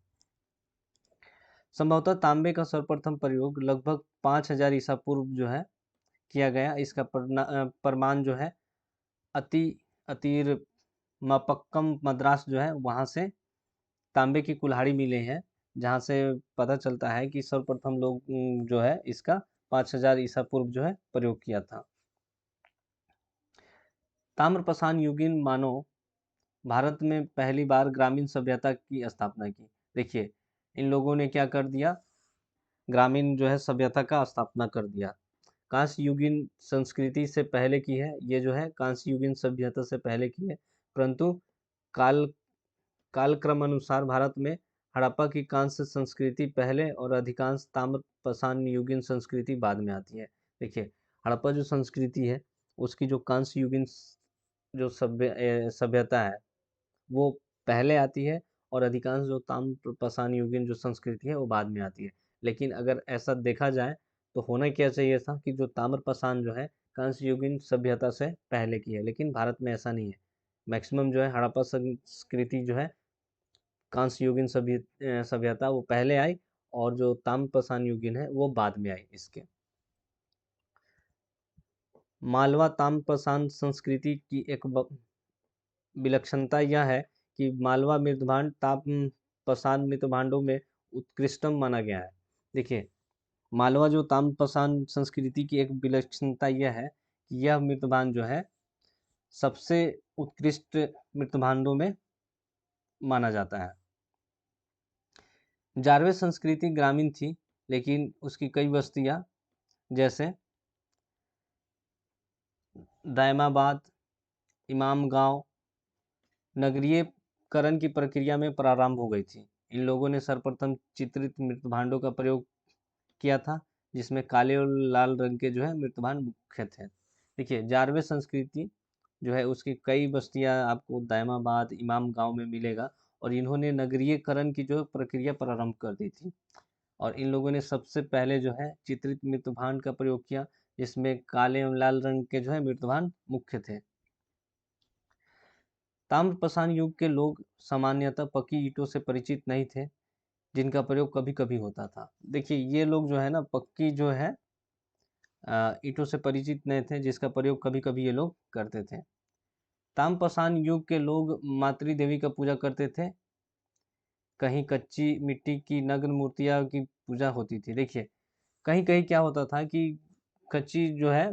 संभवतः तांबे का सर्वप्रथम प्रयोग लगभग 5000 ईसा पूर्व जो है किया गया। इसका प्रमाण जो है अति अतीर मपक्कम मद्रास जो है वहाँ से तांबे की कुल्हाड़ी मिले हैं, जहाँ से पता चलता है कि सर्वप्रथम लोग जो है इसका 5000 ईसा पूर्व जो है प्रयोग किया था। ताम्रपाषाण युगीन मानव भारत में पहली बार ग्रामीण सभ्यता की स्थापना की। देखिए, इन लोगों ने क्या कर दिया? ग्रामीण जो है सभ्यता का स्थापना कर दिया। कांस्य युगीन संस्कृति से पहले की है, ये जो है कांस्य युगीन सभ्यता से पहले की है, परंतु काल कालक्रम अनुसार भारत में हड़प्पा की कांस्य संस्कृति पहले और अधिकांश ताम्रपाषाण युगीन संस्कृति बाद में आती है। देखिए, हड़प्पा जो संस्कृति है उसकी जो कांस्य युगीन जो सभ्यता है वो पहले आती है, और अधिकांश जो ताम्रपाषाण युगीन जो संस्कृति है वो बाद में आती है। लेकिन अगर ऐसा देखा जाए तो होना क्या चाहिए था कि जो ताम्रपाषाण जो है कांस्य युगीन सभ्यता से पहले की है, लेकिन भारत में ऐसा नहीं है। मैक्सिमम जो है हड़प्पा संस्कृति जो है कांस्य युगीन सभ्यता वो पहले आई, और जो ताम्रपाषाण युगीन है वो बाद में आई इसके। मालवा ताम्रपाषाण संस्कृति की एक विलक्षणता यह है कि मालवा मृदभांड ताम्रपाषाण मृदभांडों में उत्कृष्टतम माना गया है। देखिए, मालवा जो ताम्रपाषाण संस्कृति की एक विलक्षणता यह है कि यह मृदभांड जो है सबसे उत्कृष्ट मृदभांडों में माना जाता है। जारवे संस्कृति ग्रामीण थी, लेकिन उसकी कई बस्तियां जैसे दायमाबाद, इमाम गांव नगरीयकरण की प्रक्रिया में प्रारंभ हो गई थी। इन लोगों ने सर्वप्रथम चित्रित मृतभांडों का प्रयोग किया था, जिसमें काले और लाल रंग के जो है मृतभांड मुख्य थे। देखिए, जारवे संस्कृति जो है उसकी कई बस्तियां आपको दायमाबाद, इमाम गांव में मिलेगा, और इन्होंने नगरीयकरण की जो प्रक्रिया प्रारंभ कर दी थी। और इन लोगों ने सबसे पहले जो है चित्रित मृतभांड का प्रयोग किया, जिसमें काले एवं लाल रंग के जो है मृतभांड मुख्य थे। ताम्रपाषाण युग के लोग सामान्यतः पकी ईंटों से परिचित नहीं थे। जिनका प्रयोग कभी-कभी होता था। देखिए ये लोग जो है ना पक्की जो है ईंटों से परिचित नहीं थे, जिसका प्रयोग कभी-कभी ये लोग करते थे। तामपाषाण युग के लोग मातृ देवी का पूजा करते थे। कहीं कच्ची मिट्टी की नग्न मूर्तियाँ की पूजा होती थी। देखिए, कहीं-कहीं क्या होता था कि कच्ची जो है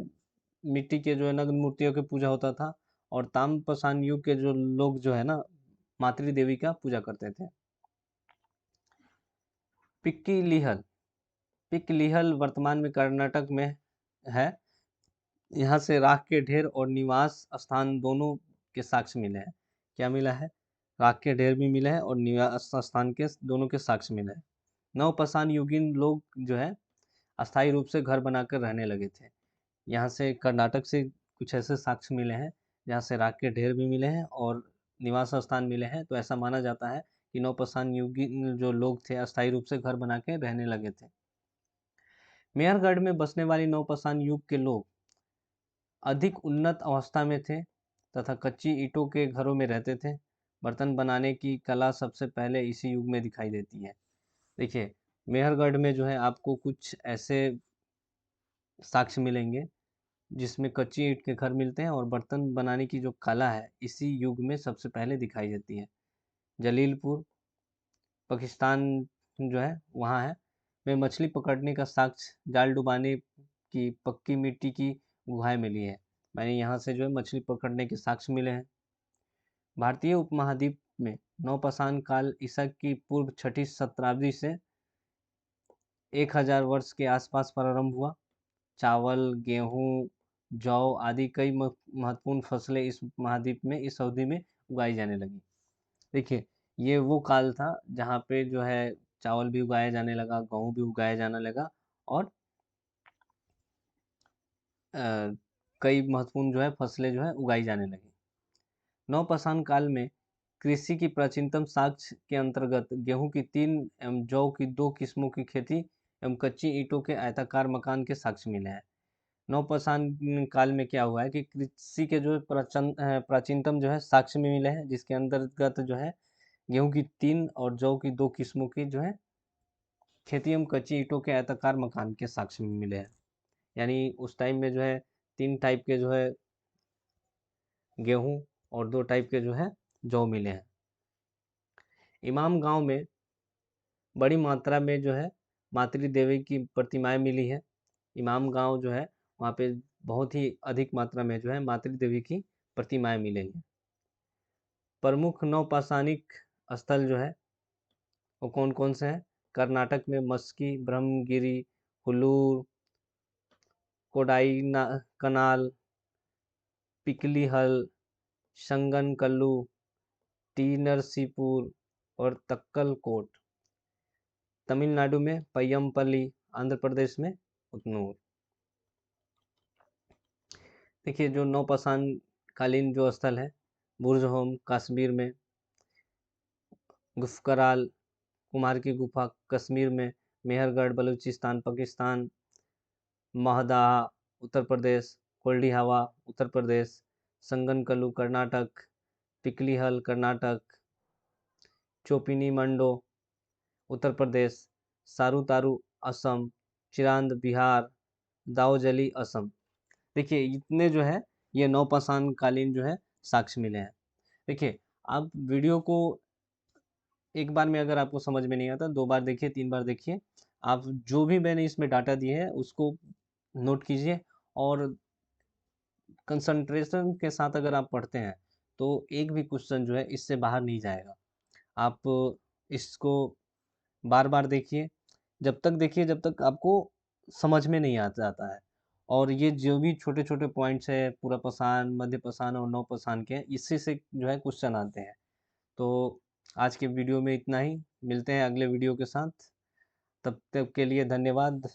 मिट्टी के जो है नग्न मूर्तियों की पूजा होता था और तामपाषाण युग के जो लोग जो है ना मातृ देवी का पूजा करते थे। पिक्कीलिहल पिक्कीलिहल वर्तमान में कर्नाटक में है। यहाँ से राख के ढेर और निवास स्थान दोनों के साक्ष्य मिले हैं। क्या मिला है? राख के ढेर भी मिले हैं और निवास स्थान के दोनों के साक्ष्य मिले हैं। नवपाषाण युगीन लोग जो है अस्थायी रूप से घर बनाकर रहने लगे थे। यहाँ से कर्नाटक से कुछ ऐसे साक्ष्य मिले हैं जहाँ से राख के ढेर भी मिले हैं और निवास स्थान मिले हैं। तो ऐसा माना जाता है कि नवपाषाण युगीन जो लोग थे अस्थायी रूप से घर बना के रहने लगे थे। मेहरगढ़ में बसने वाली नवपाषाण युग के लोग अधिक उन्नत अवस्था में थे तथा कच्ची ईंटों के घरों में रहते थे। बर्तन बनाने की कला सबसे पहले इसी युग में दिखाई देती है। देखिए, मेहरगढ़ में जो है आपको कुछ ऐसे साक्ष्य मिलेंगे जिसमें कच्ची ईंट के घर मिलते हैं और बर्तन बनाने की जो कला है इसी युग में सबसे पहले दिखाई देती है। जलीलपुर पाकिस्तान जो है वहाँ है में मछली पकड़ने का साक्ष्य जाल डुबाने की पक्की मिट्टी की गुहाएं मिली है। मैंने यहाँ से जो है मछली पकड़ने के साक्ष्य मिले हैं। भारतीय उपमहाद्वीप में नवपाषाण काल ईसा की पूर्व छठी शताब्दी से 1000 वर्ष के आसपास प्रारंभ हुआ। चावल, गेहूं, जौ आदि कई महत्वपूर्ण फसलें इस महाद्वीप में इस अवधि में उगाई जाने लगी। देखिए, ये वो काल था जहाँ पे जो है चावल भी उगाया जाने लगा, गेहूं भी उगाया जाने लगा और कई महत्वपूर्ण जो है फसलें जो है उगाई जाने लगी। नवपाषाण काल में कृषि की प्राचीनतम साक्ष्य के अंतर्गत गेहूं की 3 एवं जौ की 2 किस्मों की खेती एवं कच्ची ईंटों के आयताकार मकान के साक्ष्य मिले हैं। नवपाषाण काल में क्या हुआ है कि कृषि के जो प्राचीनतम जो है साक्ष्य में मिले हैं, जिसके अंतर्गत जो है गेहूं की 3 और जौ की 2 किस्मों की जो है खेती एवं कच्ची ईंटों के आयताकार मकान के साक्ष्य में मिले हैं। यानी उस टाइम में जो है 3 टाइप के जो है गेहूं और 2 टाइप के जो है जौ मिले हैं। इमाम गांव में बड़ी मात्रा में जो है मातृ देवी की प्रतिमाएं मिली है। इमाम गांव जो है वहाँ पे बहुत ही अधिक मात्रा में जो है मातृ देवी की प्रतिमाएं मिलेंगी। प्रमुख नवपाषाणिक स्थल जो है वो कौन कौन से हैं? कर्नाटक में मस्की, ब्रह्मगिरी, हुलूर, कनाल, पिकलीहल, संगनकल्लू, टी नरसीपुर और तक्कलकोट। तमिलनाडु में पय्यमपल्ली, आंध्र प्रदेश में उतनूर। देखिए जो नौपाषाण कालीन जो स्थल है बुर्ज होम कश्मीर में, गुफकराल कुमार की गुफा कश्मीर में, मेहरगढ़ बलूचिस्तान पाकिस्तान, महदाहा उत्तर प्रदेश, कोल्डी हवा उत्तर प्रदेश, संगनकल्लू कर्नाटक, पिकलीहल कर्नाटक, चोपिनी मंडो उत्तर प्रदेश, सारूतारू असम, चिरांद बिहार, दाऊजली असम। देखिए इतने जो है ये नौपाषाण कालीन जो है साक्ष्य मिले हैं। देखिए आप वीडियो को एक बार में अगर आपको समझ में नहीं आता 2 बार देखिए, 3 बार देखिए। आप जो भी मैंने इसमें डाटा दिए है उसको नोट कीजिए और कंसंट्रेशन के साथ अगर आप पढ़ते हैं तो एक भी क्वेश्चन जो है इससे बाहर नहीं जाएगा। आप इसको बार बार देखिए, जब तक देखिए जब तक आपको समझ में नहीं आ जाता है। और ये जो भी छोटे छोटे पॉइंट्स है पूरा पाषाण, मध्य पाषाण और नव पाषाण के, इसी से जो है क्वेश्चन आते हैं। तो आज के वीडियो में इतना ही, मिलते हैं अगले वीडियो के साथ। तब तक के लिए धन्यवाद।